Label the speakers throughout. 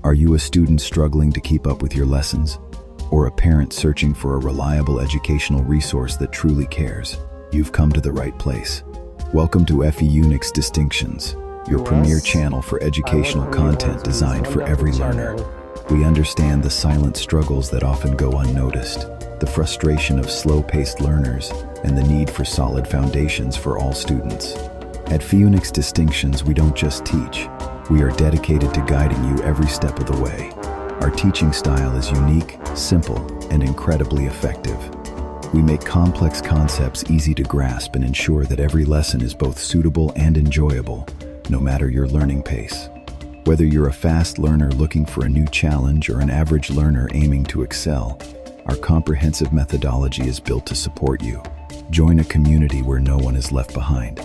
Speaker 1: Are you a student struggling to keep up with your lessons? Or a parent searching for a reliable educational resource that truly cares? You've come to the right place. Welcome to FEUNIX Distinctions, your premier channel for educational content designed for every learner. We understand the silent struggles that often go unnoticed, the frustration of slow-paced learners, and the need for solid foundations for all students. At FEUNIX Distinctions, we don't just teach. We are dedicated to guiding you every step of the way. Our teaching style is unique, simple, and incredibly effective. We make complex concepts easy to grasp and ensure that every lesson is both suitable and enjoyable, no matter your learning pace. Whether you're a fast learner looking for a new challenge or an average learner aiming to excel, our comprehensive methodology is built to support you. Join a community where no one is left behind.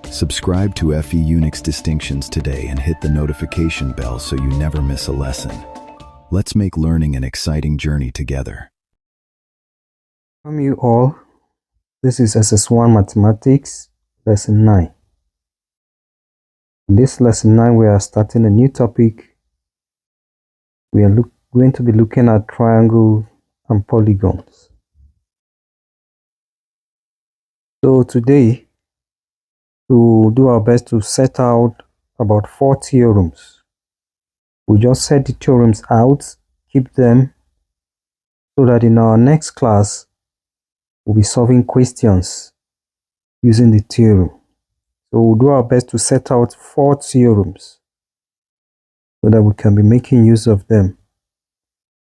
Speaker 1: Subscribe to FEUNIX Distinctions today and hit the notification bell so you never miss a lesson. Let's make learning an exciting journey together.
Speaker 2: Welcome you all. This is SS1 Mathematics, Lesson 9. In this Lesson 9, we are starting a new topic. We are going to be looking at triangles and polygons. So today, we'll do our best to set out about 4 theorems. We just set the theorems out, keep them, so that in our next class, we'll be solving questions using the theorem. So we'll do our best to set out 4 theorems so that we can be making use of them.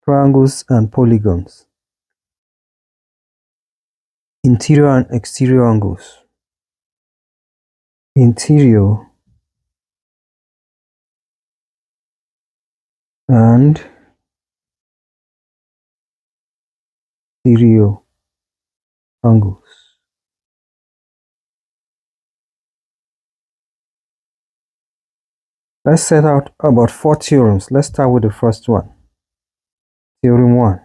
Speaker 2: Triangles and polygons. Interior and exterior angles. Interior and exterior angles. Let's set out about 4 theorems. Let's start with the first one. Theorem 1.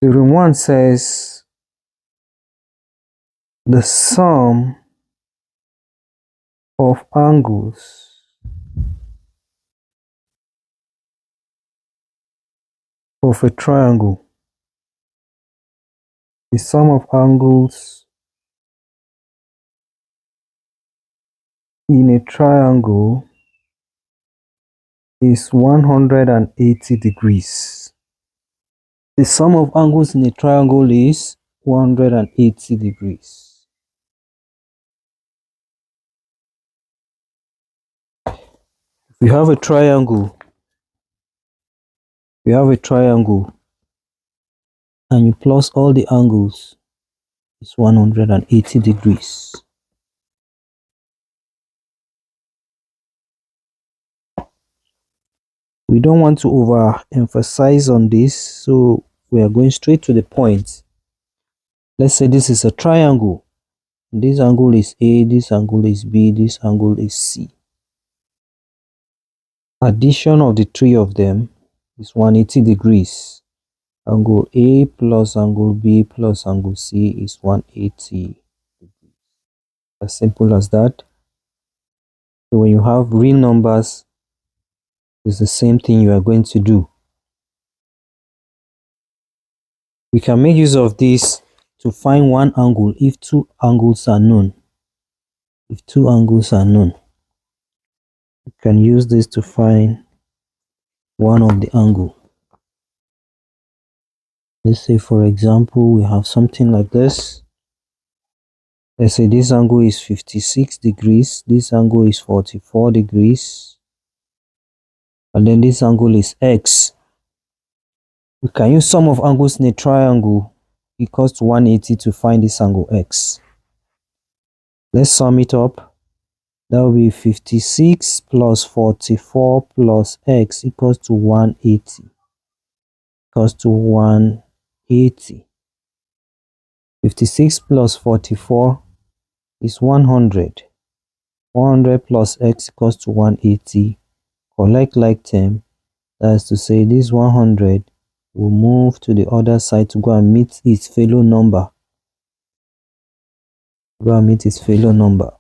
Speaker 2: Theorem 1 says the sum of angles of a triangle, the sum of angles in a triangle is 180 degrees. The sum of angles in a triangle is 180 degrees. If we have a triangle, and you plus all the angles, it's 180 degrees. We don't want to overemphasize on this, so we are going straight to the point. Let's say this is a triangle. This angle is A, this angle is B, this angle is C. Addition of the 3 of them is 180 degrees. Angle A plus angle B plus angle C is 180 degrees. As simple as that. So when you have real numbers, it's the same thing you are going to do. We can make use of this to find one angle if 2 angles are known. If 2 angles are known, we can use this to find one of the angle. Let's say, for example, we have something like this. Let's say this angle is 56 degrees, this angle is 44 degrees, and then this angle is X. We can use sum of angles in a triangle equals to 180 to find this angle X. Let's sum it up. That will be 56 plus 44 plus X equals to 180. Equals to 180. 56 plus 44 is 100. 100 plus X equals to 180. Collect like term. That is to say this 100 will move to the other side to go and meet its fellow number. Go and meet its fellow number.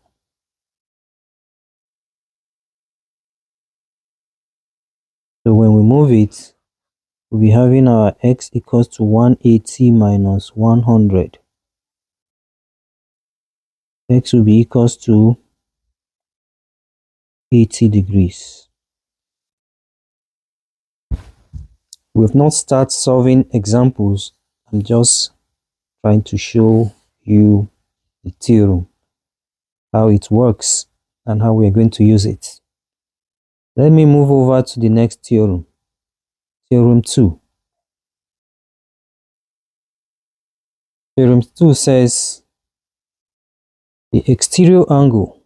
Speaker 2: So when we move it, we'll be having our x equals to 180 minus 100. X will be equals to 80 degrees. We've not started solving examples. I'm just trying to show you the theorem, how it works, and how we are going to use it. Let me move over to the next theorem, Theorem 2. Theorem 2 says the exterior angle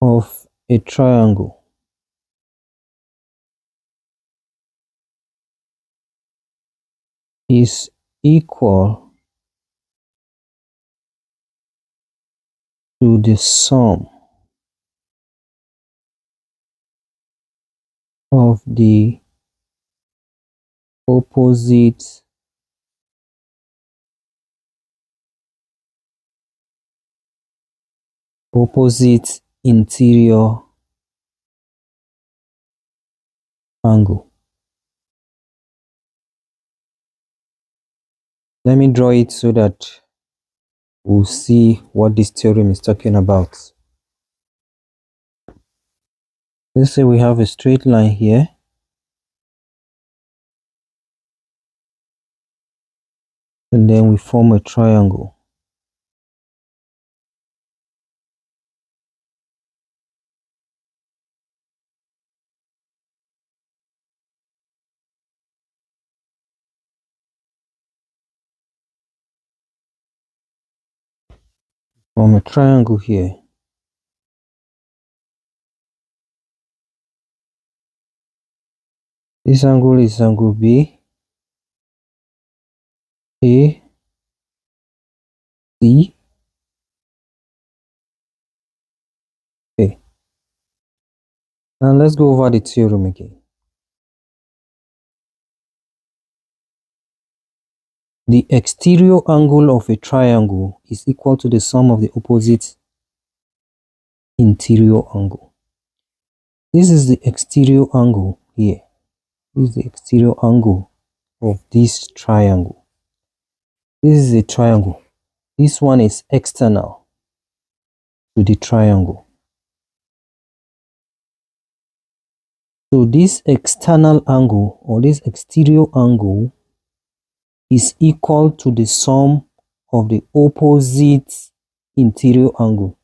Speaker 2: of a triangle is equal to the sum of the opposite interior angle. Let me draw it so that we'll see what this theorem is talking about. Let's say we have a straight line here. And then we form a triangle. Form a triangle here. This angle is angle B, A, C, A. Now let's go over the theorem again. The exterior angle of a triangle is equal to the sum of the opposite interior angle. This is the exterior angle here. This is the exterior angle of this triangle. This is a triangle. This one is external to the triangle. So this external angle or this exterior angle is equal to the sum of the opposite interior angle.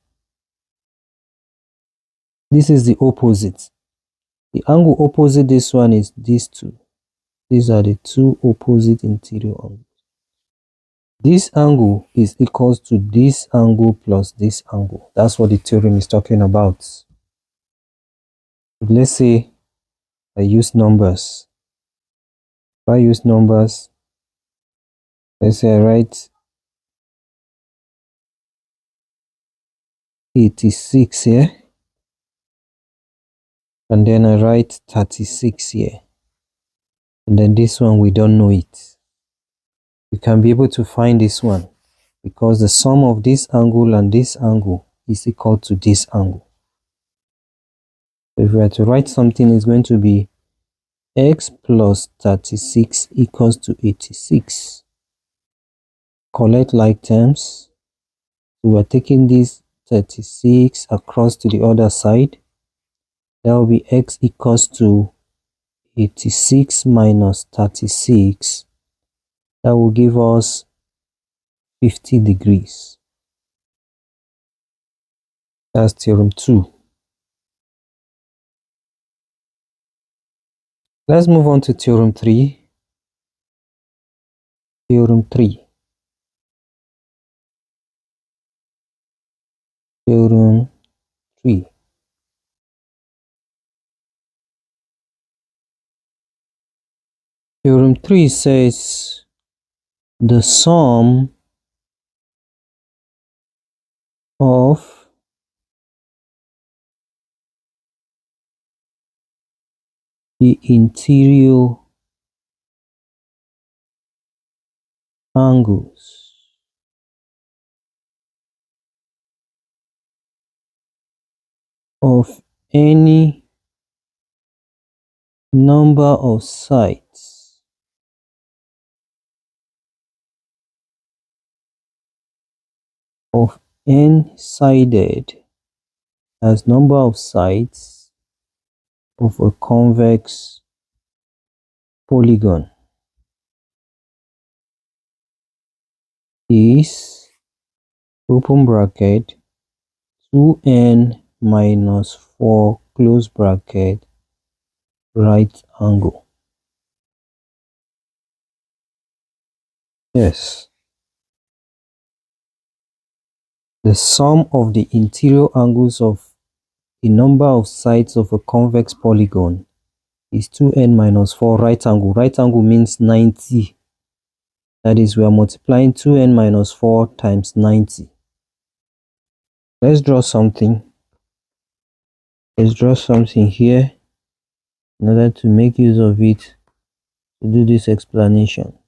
Speaker 2: This is the opposite. The angle opposite this one is these two. These are the two opposite interior angles. This angle is equal to this angle plus this angle. That's what the theorem is talking about. Let's say I use numbers. If I use numbers, let's say I write 86 here, and then I write 36 here, and then this one we don't know it. We can be able to find this one because the sum of this angle and this angle is equal to this angle. So if we are to write something, it's going to be x plus 36 equals to 86. Collect like terms. So we're taking this 36 across to the other side. That will be x equals to 86 minus 36. That will give us 50 degrees. That's theorem 2. Let's move on to theorem 3. Theorem 3. Theorem 3. Theorem 3 says the sum of the interior angles of any number of sides of n-sided as number of sides of a convex polygon is open bracket 2n minus 4 close bracket right angle. Yes, the sum of the interior angles of the number of sides of a convex polygon is 2n minus 4 right angle. Right angle means 90. That is, we are multiplying 2n minus 4 times 90. Let's draw something. Let's draw something here in order to make use of it to do this explanation.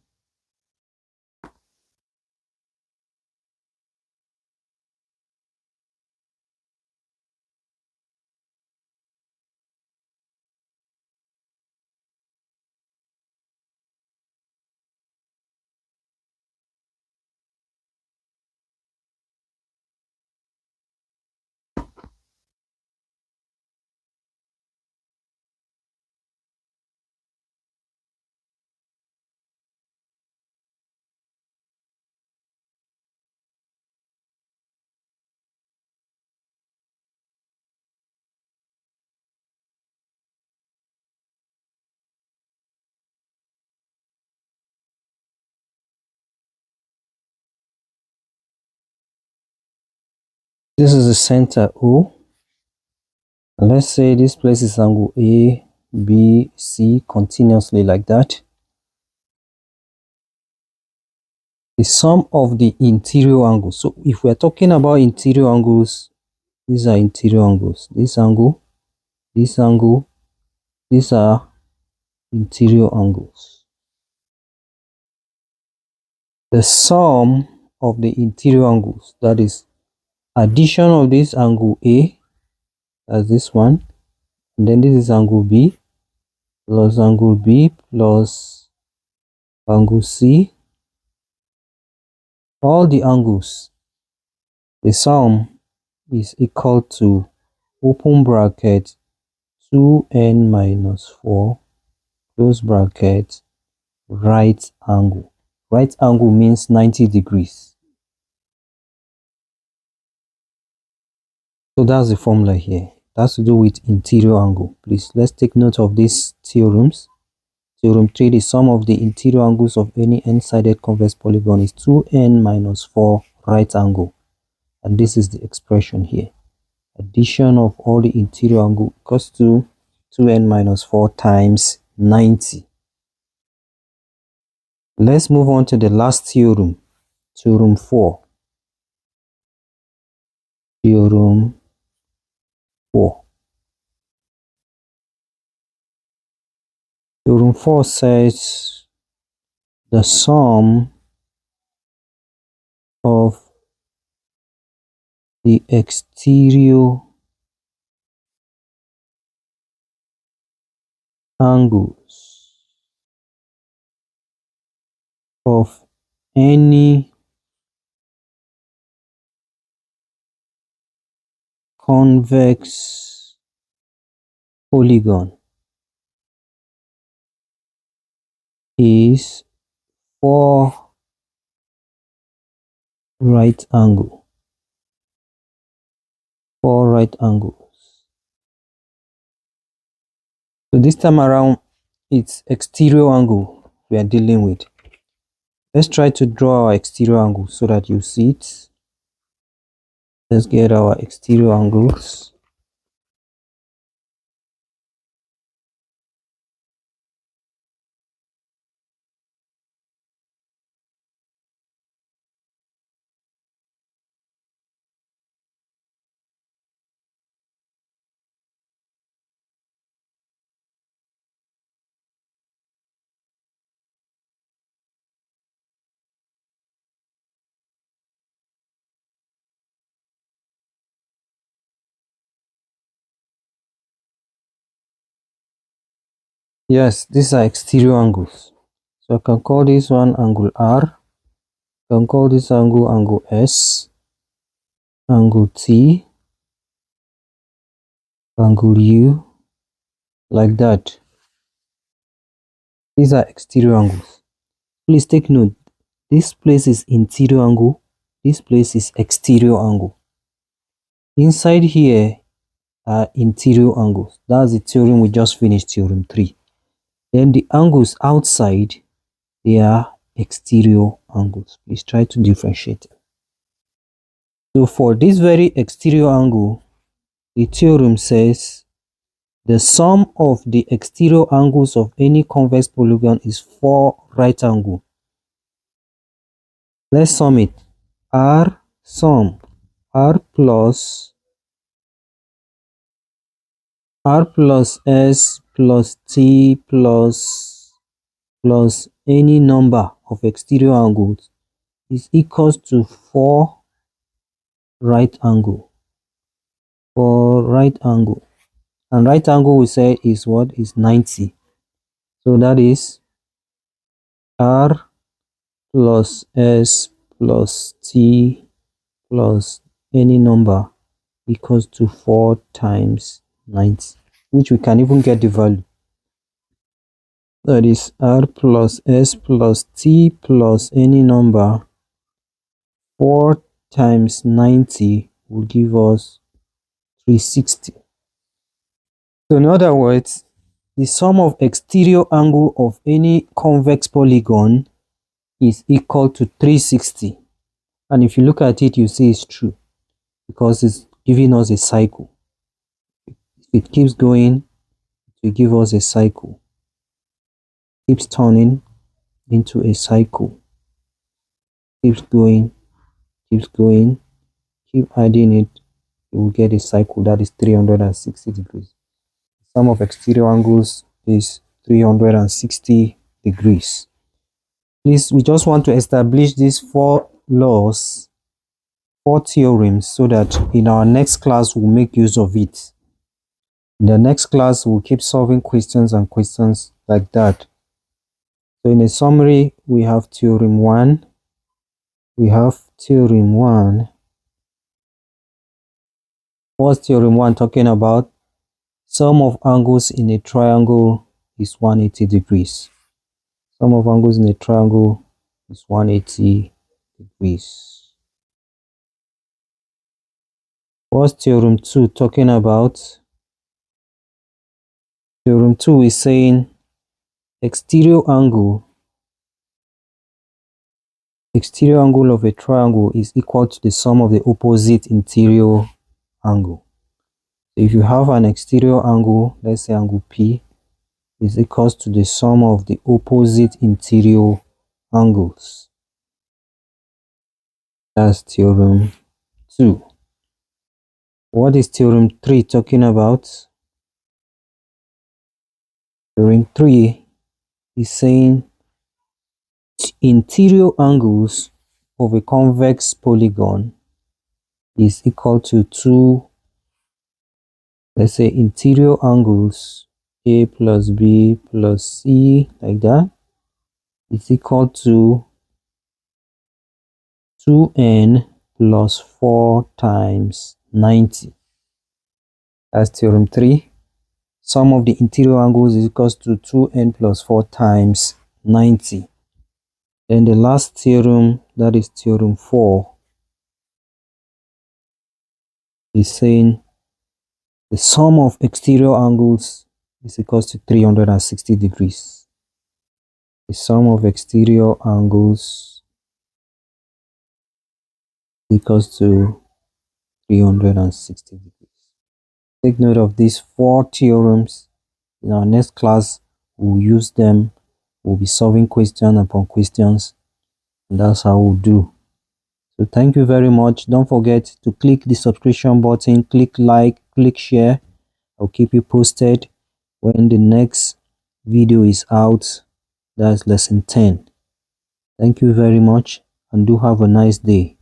Speaker 2: This is the center O. Let's say this place is angle A, B, C continuously like that. The sum of the interior angles. So if we're talking about interior angles, these are interior angles. This angle, these are interior angles. The sum of the interior angles, that is addition of this angle A, as this one, and then this is angle B, plus angle B plus angle C, all the angles, the sum is equal to open bracket 2n minus 4 close bracket right angle. Right angle means 90 degrees. So that's the formula here. It has to do with interior angle. Please, let's take note of these theorems. Theorem 3, the sum of the interior angles of any n-sided convex polygon is 2n minus 4 right angle. And this is the expression here. Addition of all the interior angle equals to 2n minus 4 times 90. Let's move on to the last theorem, theorem 4. Theorem 4. Theorem 4 says the sum of the exterior angles of any convex polygon is 4 right angle. 4 right angles. So this time around, it's exterior angle we are dealing with. Let's try to draw our exterior angle so that you see it. Let's get our exterior angles. Yes, these are exterior angles. So I can call this one angle R. I can call this angle S, angle T, angle U, like that. These are exterior angles. Please take note, this place is interior angle, this place is exterior angle. Inside here are interior angles. That's the theorem we just finished, theorem 3. Then the angles outside, they are exterior angles. Please try to differentiate. So for this very exterior angle, the theorem says the sum of the exterior angles of any convex polygon is 4 right angles. Let's sum it. R sum R plus S plus T plus any number of exterior angles is equals to 4 right angle. 4 right angle. And right angle we say is what? Is 90. So that is R plus S plus T plus any number equals to 4 times 90, which we can even get the value. That is R plus S plus T plus any number 4 times 90 will give us 360. So in other words, the sum of exterior angle of any convex polygon is equal to 360. And if you look at it, you see it's true because it's giving us a cycle. If it keeps going, it will give us a cycle. Keeps turning into a cycle. Keeps going, keep adding it, you will get a cycle that is 360 degrees. The sum of exterior angles is 360 degrees. Please, we just want to establish these 4 laws, 4 theorems, so that in our next class we'll make use of it. In the next class, we'll keep solving questions and questions like that. So in a summary, we have theorem 1. What's theorem 1 talking about? Sum of angles in a triangle is 180 degrees. Sum of angles in a triangle is 180 degrees. What's theorem 2 talking about? Theorem 2 is saying exterior angle of a triangle is equal to the sum of the opposite interior angle. So if you have an exterior angle, let's say angle P, is equals to the sum of the opposite interior angles. That's theorem 2. What is theorem 3 talking about? Theorem 3 is saying interior angles of a convex polygon is equal to 2, let's say interior angles A plus B plus C, like that, is equal to 2n plus 4 times 90. That's theorem 3. Sum of the interior angles is equals to 2n plus 4 times 90. Then the last theorem, that is theorem 4, is saying the sum of exterior angles is equals to 360 degrees. The sum of exterior angles equals to 360 degrees. Take note of these 4 theorems. In our next class, we'll use them. We'll be solving question upon questions, and that's how we'll do. So thank you very much. Don't forget to click the subscription button, click like, click share. I'll keep you posted when the next video is out. That's lesson 10. Thank you very much and do have a nice day.